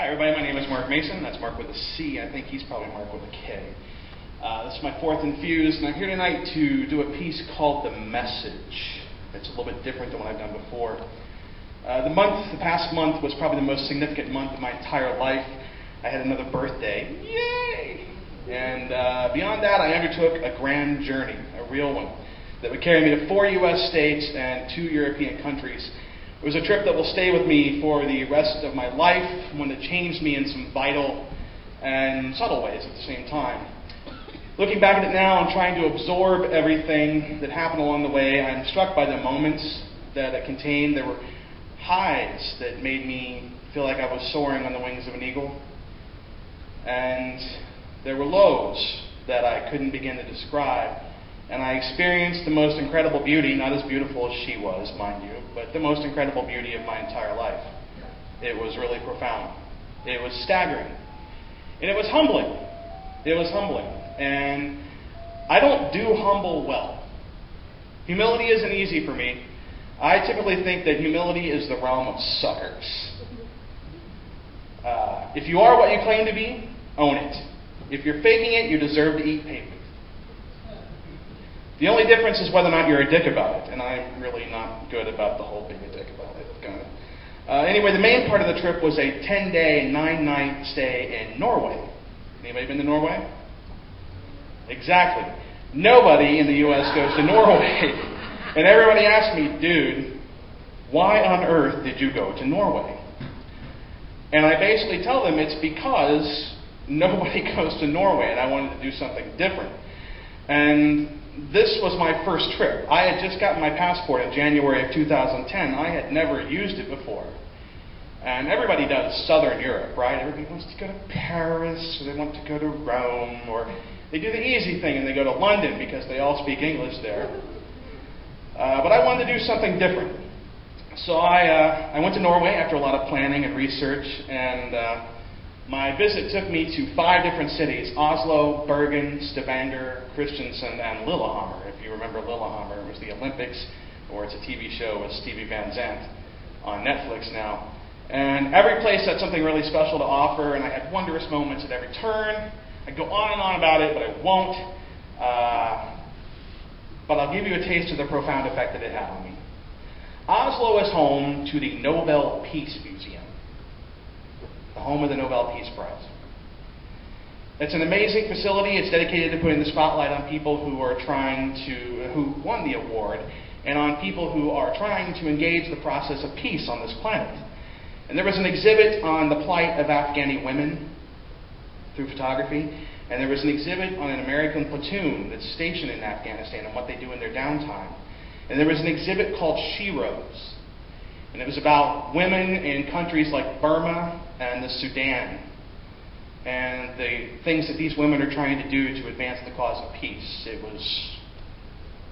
Hi everybody, my name is Marc Mason. That's Mark with a C. I think he's probably Mark with a K. This is my fourth Infused, and I'm here tonight to do a piece called The Message. It's a little bit different than what I've done before. The past month was probably the most significant month of my entire life. I had another birthday. Yay! And beyond that, I undertook a grand journey, a real one, that would carry me to 4 U.S. states and 2 European countries. It was a trip that will stay with me for the rest of my life, one that changed me in some vital and subtle ways at the same time. Looking back at it now and trying to absorb everything that happened along the way, I'm struck by the moments that it contained. There were highs that made me feel like I was soaring on the wings of an eagle. And there were lows that I couldn't begin to describe. And I experienced the most incredible beauty, not as beautiful as she was, mind you, but the most incredible beauty of my entire life. It was really profound. It was staggering. And it was humbling. It was humbling. And I don't do humble well. Humility isn't easy for me. I typically think that humility is the realm of suckers. If you are what you claim to be, own it. If you're faking it, you deserve to eat pavement. The only difference is whether or not you're a dick about it, and I'm really not good about the whole being a dick about it. Anyway, the main part of the trip was a 10-day, 9-night stay in Norway. Anybody been to Norway? Exactly. Nobody in the U.S. goes to Norway. And everybody asks me, dude, why on earth did you go to Norway? And I basically tell them it's because nobody goes to Norway, and I wanted to do something different. And this was my first trip. I had just gotten my passport in January of 2010. I had never used it before. And everybody does Southern Europe, right? Everybody wants to go to Paris, or they want to go to Rome, or they do the easy thing and they go to London because they all speak English there. But I wanted to do something different. So I went to Norway after a lot of planning and research, and my visit took me to 5 different cities: Oslo, Bergen, Stavanger, Kristiansand, and Lillehammer. If you remember Lillehammer, it was the Olympics, or it's a TV show with Stevie Van Zandt on Netflix now. And every place had something really special to offer, and I had wondrous moments at every turn. I'd go on and on about it, but I won't. But I'll give you a taste of the profound effect that it had on me. Oslo is home to the Nobel Peace Museum, the home of the Nobel Peace Prize. It's an amazing facility. It's dedicated to putting the spotlight on people who won the award, and on people who are trying to engage the process of peace on this planet. And there was an exhibit on the plight of Afghani women through photography, and there was an exhibit on an American platoon that's stationed in Afghanistan and what they do in their downtime. And there was an exhibit called Sheroes, and it was about women in countries like Burma and the Sudan, and the things that these women are trying to do to advance the cause of peace. It was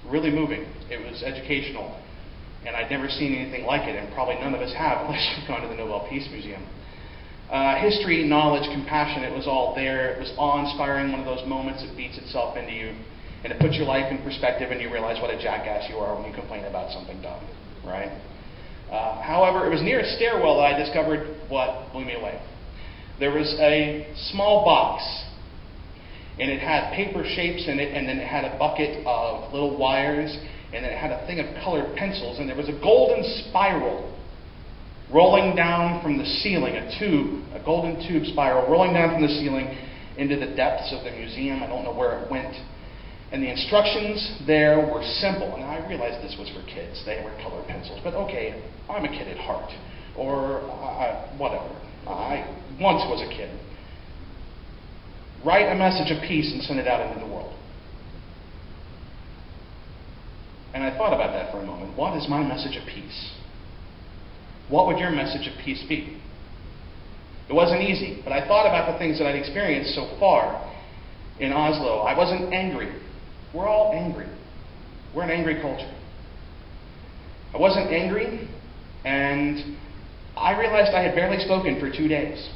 really moving. It was educational, and I'd never seen anything like it, and probably none of us have unless you've gone to the Nobel Peace Museum. History, knowledge, compassion, it was all there. It was awe-inspiring, one of those moments that beats itself into you, and it puts your life in perspective, and you realize what a jackass you are when you complain about something dumb, right? However, it was near a stairwell that I discovered what blew me away. There was a small box, and it had paper shapes in it, and then it had a bucket of little wires, and then it had a thing of colored pencils, and there was a golden spiral rolling down from the ceiling, a golden tube spiral rolling down from the ceiling into the depths of the museum. I don't know where it went. And the instructions there were simple. And I realized this was for kids. They were colored pencils. But okay, I'm a kid at heart. Or whatever. I once was a kid. Write a message of peace and send it out into the world. And I thought about that for a moment. What is my message of peace? What would your message of peace be? It wasn't easy, but I thought about the things that I'd experienced so far in Oslo. I wasn't angry. We're all angry. We're an angry culture. I wasn't angry, and I realized I had barely spoken for 2 days.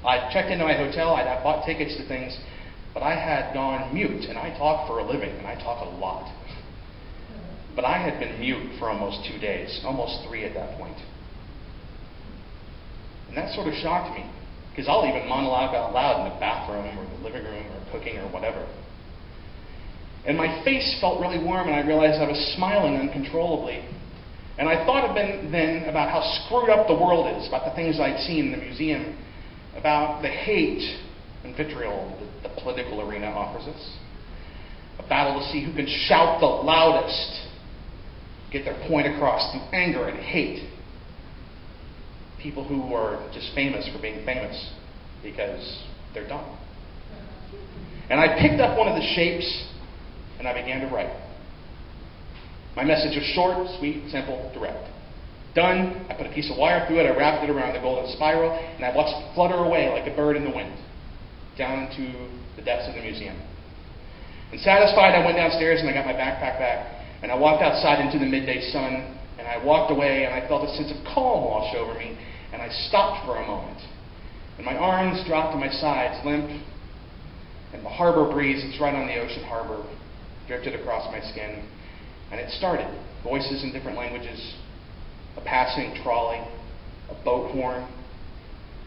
I checked into my hotel, I'd bought tickets to things, but I had gone mute, and I talk for a living, and I talk a lot. But I had been mute for almost 2 days, almost 3 at that point. And that sort of shocked me, Because I'll even monologue out loud in the bathroom or the living room or cooking or whatever. And my face felt really warm, and I realized I was smiling uncontrollably. And I thought then about how screwed up the world is, about the things I'd seen in the museum, about the hate and vitriol that the political arena offers us. A battle to see who can shout the loudest, get their point across through anger and hate. People who are just famous for being famous because they're dumb. And I picked up one of the shapes and I began to write. My message was short, sweet, simple, direct. Done. I put a piece of wire through it, I wrapped it around the golden spiral, and I watched it flutter away like a bird in the wind, down into the depths of the museum. And satisfied, I went downstairs and I got my backpack back, and I walked outside into the midday sun, and I walked away, and I felt a sense of calm wash over me, and I stopped for a moment. And my arms dropped to my sides, limp, and the harbor breeze that's right on the ocean harbor drifted across my skin. And it started. Voices in different languages, a passing trolley, a boat horn.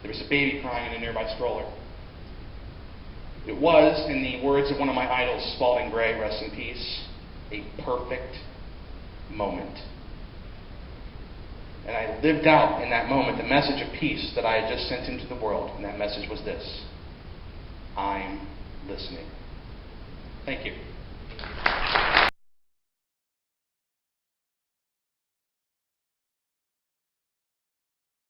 There was a baby crying in a nearby stroller. It was, in the words of one of my idols, Spalding Gray, rest in peace, a perfect moment. And I lived out in that moment the message of peace that I had just sent into the world. And that message was this: I'm listening. Thank you.